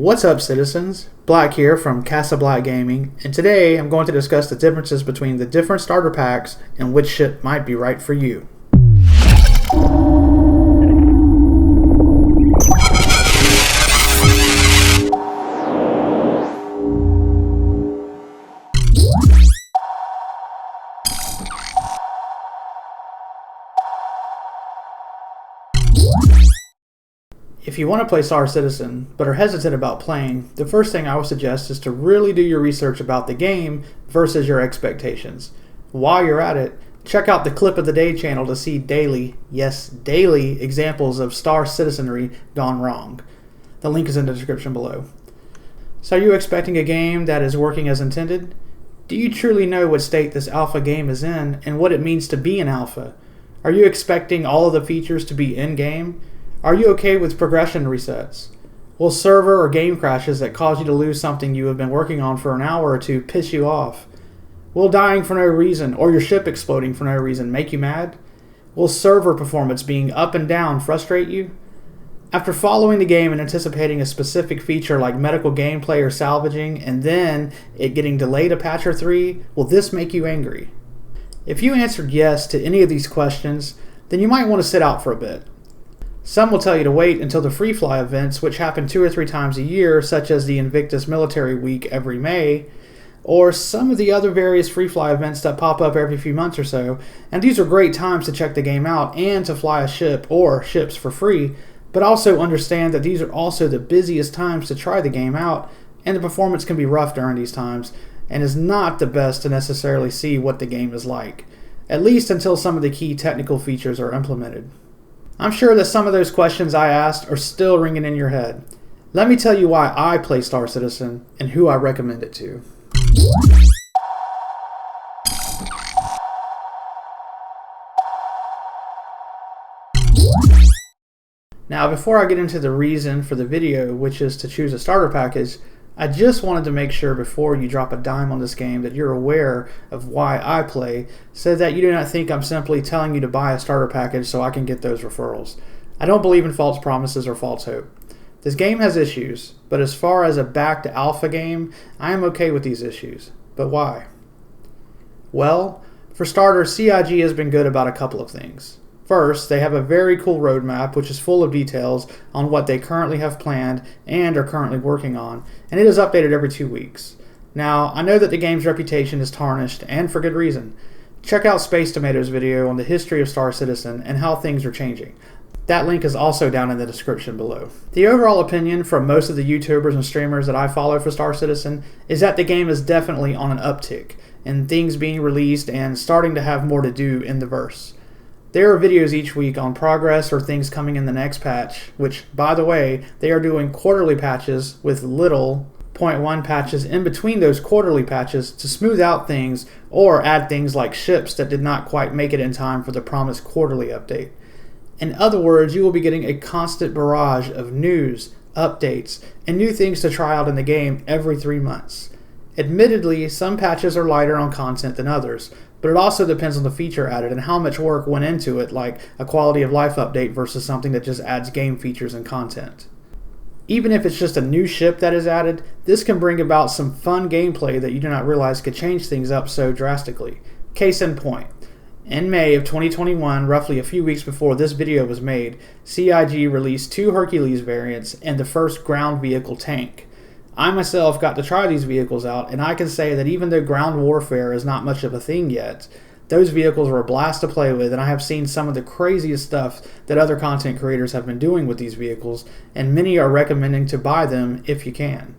What's up, citizens? Black here from CasaBLACK Gaming, and today I'm going to discuss the differences between the different starter packs and which ship might be right for you. If you want to play Star Citizen, but are hesitant about playing, the first thing I would suggest is to really do your research about the game versus your expectations. While you're at it, check out the Clip of the Day channel to see daily, yes, daily examples of Star Citizenry gone wrong. The link is in the description below. So are you expecting a game that is working as intended? Do you truly know what state this alpha game is in and what it means to be an alpha? Are you expecting all of the features to be in-game? Are you okay with progression resets? Will server or game crashes that cause you to lose something you have been working on for an hour or two piss you off? Will dying for no reason or your ship exploding for no reason make you mad? Will server performance being up and down frustrate you? After following the game and anticipating a specific feature like medical gameplay or salvaging and then it getting delayed a patch or 3, will this make you angry? If you answered yes to any of these questions, then you might want to sit out for a bit. Some will tell you to wait until the free fly events, which happen 2 or 3 times a year, such as the Invictus Military Week every May, or some of the other various free fly events that pop up every few months or so, and these are great times to check the game out and to fly a ship or ships for free, but also understand that these are also the busiest times to try the game out, and the performance can be rough during these times, and is not the best to necessarily see what the game is like, at least until some of the key technical features are implemented. I'm sure that some of those questions I asked are still ringing in your head. Let me tell you why I play Star Citizen and who I recommend it to. Now, before I get into the reason for the video, which is to choose a starter package, I just wanted to make sure before you drop a dime on this game that you're aware of why I play, so that you do not think I'm simply telling you to buy a starter package so I can get those referrals. I don't believe in false promises or false hope. This game has issues, but as far as a back to alpha game, I am okay with these issues. But why? Well, for starters, CIG has been good about a couple of things. First, they have a very cool roadmap which is full of details on what they currently have planned and are currently working on, and it is updated every 2 weeks. Now, I know that the game's reputation is tarnished, and for good reason. Check out Space Tomato's video on the history of Star Citizen and how things are changing. That link is also down in the description below. The overall opinion from most of the YouTubers and streamers that I follow for Star Citizen is that the game is definitely on an uptick, and things being released and starting to have more to do in the verse. There are videos each week on progress or things coming in the next patch, which, by the way, they are doing quarterly patches with little 0.1 patches in between those quarterly patches to smooth out things or add things like ships that did not quite make it in time for the promised quarterly update. In other words, you will be getting a constant barrage of news, updates, and new things to try out in the game every 3 months. Admittedly, some patches are lighter on content than others, but it also depends on the feature added and how much work went into it, like a quality of life update versus something that just adds game features and content. Even if it's just a new ship that is added, this can bring about some fun gameplay that you do not realize could change things up so drastically. Case in point, in May of 2021, roughly a few weeks before this video was made, CIG released 2 Hercules variants and the first ground vehicle tank. I myself got to try these vehicles out, and I can say that even though ground warfare is not much of a thing yet, those vehicles were a blast to play with, and I have seen some of the craziest stuff that other content creators have been doing with these vehicles, and many are recommending to buy them if you can.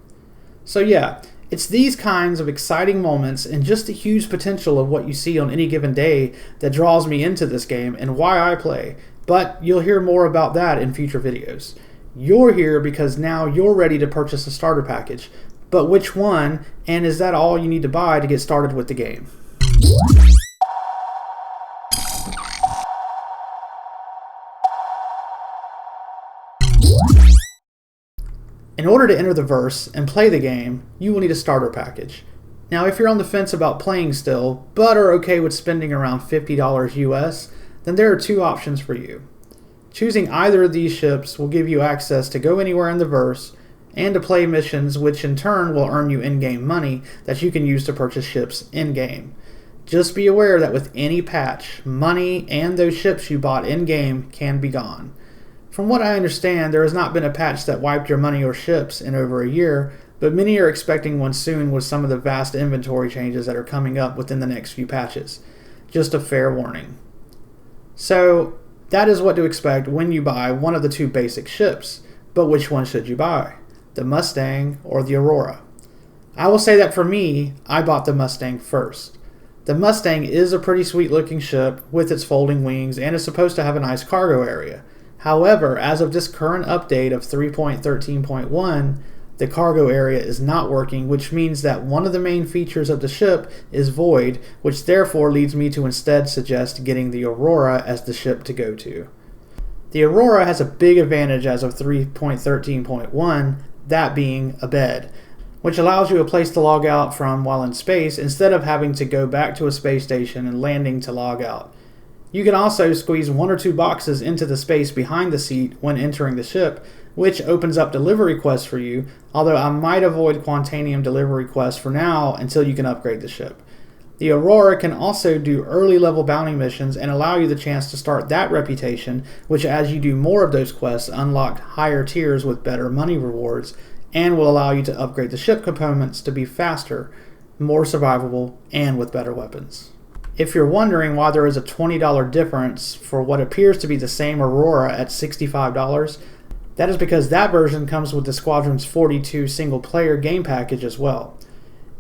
So yeah, it's these kinds of exciting moments and just the huge potential of what you see on any given day that draws me into this game and why I play, but you'll hear more about that in future videos. You're here because now you're ready to purchase a starter package, but which one, and is that all you need to buy to get started with the game? In order to enter the verse and play the game, you will need a starter package. Now, if you're on the fence about playing still, but are okay with spending around $50 US, then there are 2 options for you. Choosing either of these ships will give you access to go anywhere in the verse and to play missions, which in turn will earn you in-game money that you can use to purchase ships in-game. Just be aware that with any patch, money and those ships you bought in-game can be gone. From what I understand, there has not been a patch that wiped your money or ships in over a year, but many are expecting one soon with some of the vast inventory changes that are coming up within the next few patches. Just a fair warning. So, that is what to expect when you buy one of the two basic ships. But which one should you buy? The Mustang or the Aurora? I will say that for me, I bought the Mustang first. The Mustang is a pretty sweet looking ship with its folding wings and is supposed to have a nice cargo area. However, as of this current update of 3.13.1, the cargo area is not working, which means that one of the main features of the ship is void, which therefore leads me to instead suggest getting the Aurora as the ship to go to. The Aurora has a big advantage as of 3.13.1, that being a bed, which allows you a place to log out from while in space instead of having to go back to a space station and landing to log out. You can also squeeze one or two boxes into the space behind the seat when entering the ship, which opens up delivery quests for you, although I might avoid Quantanium delivery quests for now until you can upgrade the ship. The Aurora can also do early level bounty missions and allow you the chance to start that reputation, which as you do more of those quests unlock higher tiers with better money rewards, and will allow you to upgrade the ship components to be faster, more survivable, and with better weapons. If you're wondering why there is a $20 difference for what appears to be the same Aurora at $65, that is because that version comes with the Squadrons 42 single-player game package as well.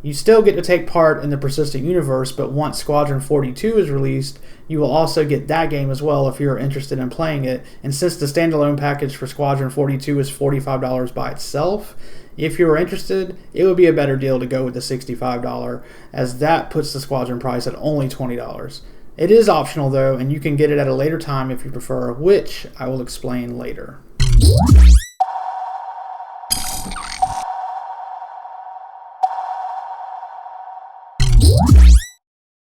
You still get to take part in the persistent universe, but once Squadron 42 is released, you will also get that game as well if you're interested in playing it. And since the standalone package for Squadron 42 is $45 by itself, if you're interested, it would be a better deal to go with the $65, as that puts the Squadron price at only $20. It is optional though, and you can get it at a later time if you prefer, which I will explain later.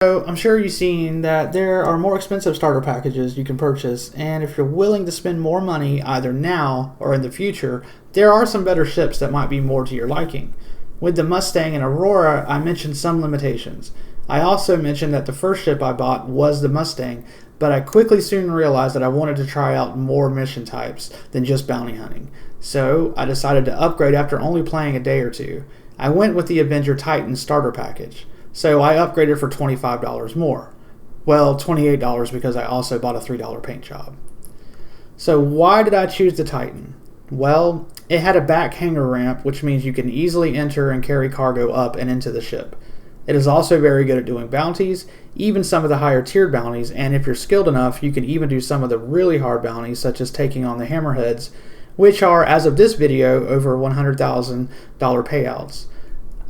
So I'm sure you've seen that there are more expensive starter packages you can purchase, and if you're willing to spend more money either now or in the future, there are some better ships that might be more to your liking. With the Mustang and Aurora, I mentioned some limitations. I also mentioned that the first ship I bought was the Mustang, but I quickly soon realized that I wanted to try out more mission types than just bounty hunting. So I decided to upgrade after only playing a day or two. I went with the Avenger Titan starter package. So I upgraded for $25 more. Well, $28 because I also bought a $3 paint job. So why did I choose the Titan? Well, it had a back hanger ramp, which means you can easily enter and carry cargo up and into the ship. It is also very good at doing bounties, even some of the higher tiered bounties, and if you're skilled enough, you can even do some of the really hard bounties, such as taking on the hammerheads, which are, as of this video, over $100,000 payouts.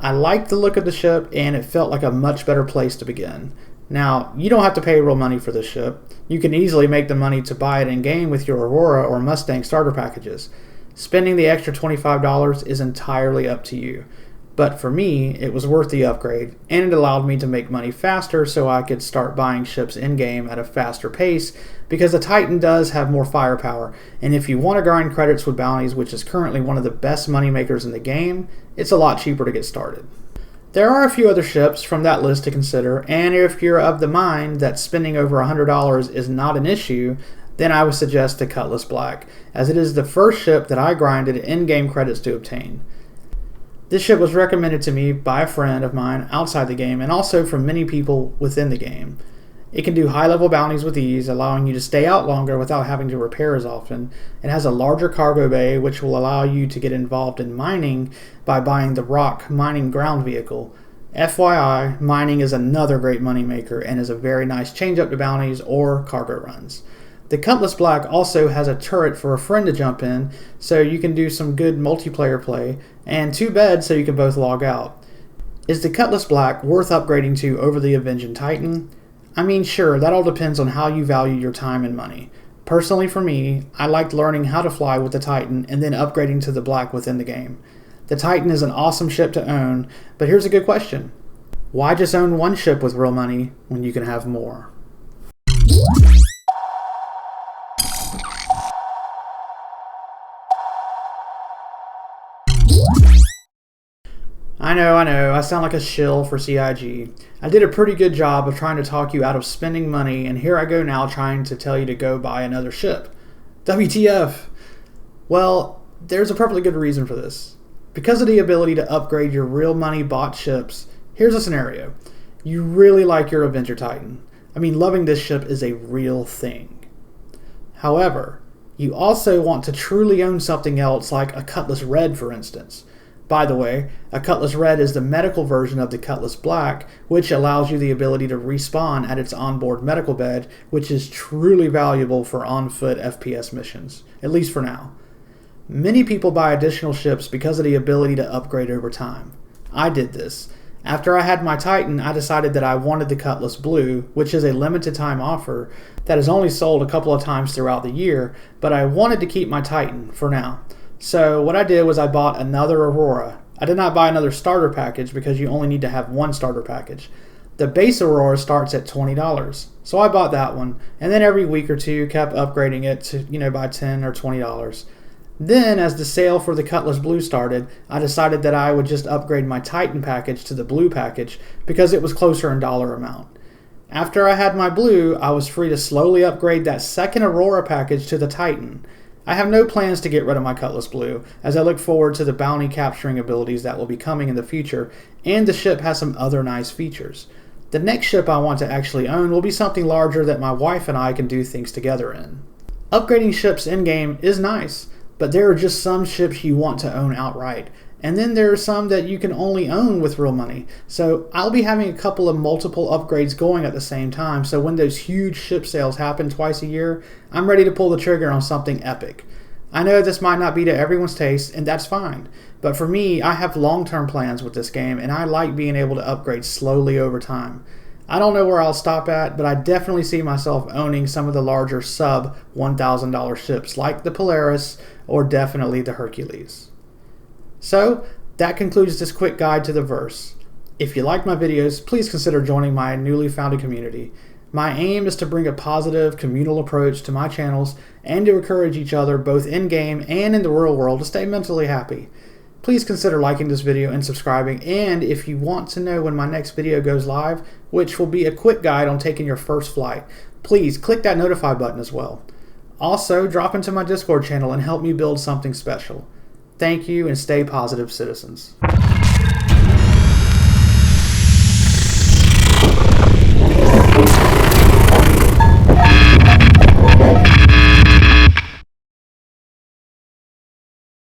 I liked the look of the ship, and it felt like a much better place to begin. Now, you don't have to pay real money for this ship. You can easily make the money to buy it in-game with your Aurora or Mustang starter packages. Spending the extra $25 is entirely up to you. But for me, it was worth the upgrade, and it allowed me to make money faster so I could start buying ships in-game at a faster pace, because the Titan does have more firepower, and if you want to grind credits with bounties, which is currently one of the best money makers in the game, it's a lot cheaper to get started. There are a few other ships from that list to consider, and if you're of the mind that spending over $100 is not an issue, then I would suggest the Cutlass Black, as it is the first ship that I grinded in-game credits to obtain. This ship was recommended to me by a friend of mine outside the game and also from many people within the game. It can do high-level bounties with ease, allowing you to stay out longer without having to repair as often. It has a larger cargo bay, which will allow you to get involved in mining by buying the Rock mining ground vehicle. FYI, mining is another great moneymaker and is a very nice change-up to bounties or cargo runs. The Cutlass Black also has a turret for a friend to jump in, so you can do some good multiplayer play, and 2 beds so you can both log out. Is the Cutlass Black worth upgrading to over the Avenging Titan? I mean, sure, that all depends on how you value your time and money. Personally for me, I liked learning how to fly with the Titan and then upgrading to the Black within the game. The Titan is an awesome ship to own, but here's a good question. Why just own one ship with real money when you can have more? I know, I sound like a shill for CIG. I did a pretty good job of trying to talk you out of spending money, and here I go now trying to tell you to go buy another ship. WTF? Well, there's a perfectly good reason for this. Because of the ability to upgrade your real money bought ships, here's a scenario. You really like your Avenger Titan. I mean, loving this ship is a real thing. However, you also want to truly own something else like a Cutlass Red, for instance. By the way, a Cutlass Red is the medical version of the Cutlass Black, which allows you the ability to respawn at its onboard medical bed, which is truly valuable for on-foot FPS missions, at least for now. Many people buy additional ships because of the ability to upgrade over time. I did this. After I had my Titan, I decided that I wanted the Cutlass Blue, which is a limited time offer that is only sold a couple of times throughout the year, but I wanted to keep my Titan for now. So what I did was I bought another Aurora. I did not buy another starter package because you only need to have one starter package. The base Aurora starts at $20. So I bought that one, and then every week or two kept upgrading it to, by $10 or $20. Then as the sale for the Cutlass Blue started, I decided that I would just upgrade my Titan package to the Blue package because it was closer in dollar amount. After I had my Blue, I was free to slowly upgrade that second Aurora package to the Titan. I have no plans to get rid of my Cutlass Blue, as I look forward to the bounty capturing abilities that will be coming in the future, and the ship has some other nice features. The next ship I want to actually own will be something larger that my wife and I can do things together in. Upgrading ships in-game is nice, but there are just some ships you want to own outright, and then there are some that you can only own with real money. So I'll be having a couple of multiple upgrades going at the same time, so when those huge ship sales happen twice a year, I'm ready to pull the trigger on something epic. I know this might not be to everyone's taste, and that's fine, but for me, I have long-term plans with this game, and I like being able to upgrade slowly over time. I don't know where I'll stop at, but I definitely see myself owning some of the larger sub-$1,000 ships like the Polaris or definitely the Hercules. So, that concludes this quick guide to the verse. If you like my videos, please consider joining my newly founded community. My aim is to bring a positive communal approach to my channels and to encourage each other both in-game and in the real world to stay mentally happy. Please consider liking this video and subscribing, and if you want to know when my next video goes live, which will be a quick guide on taking your first flight, please click that notify button as well. Also, drop into my Discord channel and help me build something special. Thank you, and stay positive, citizens.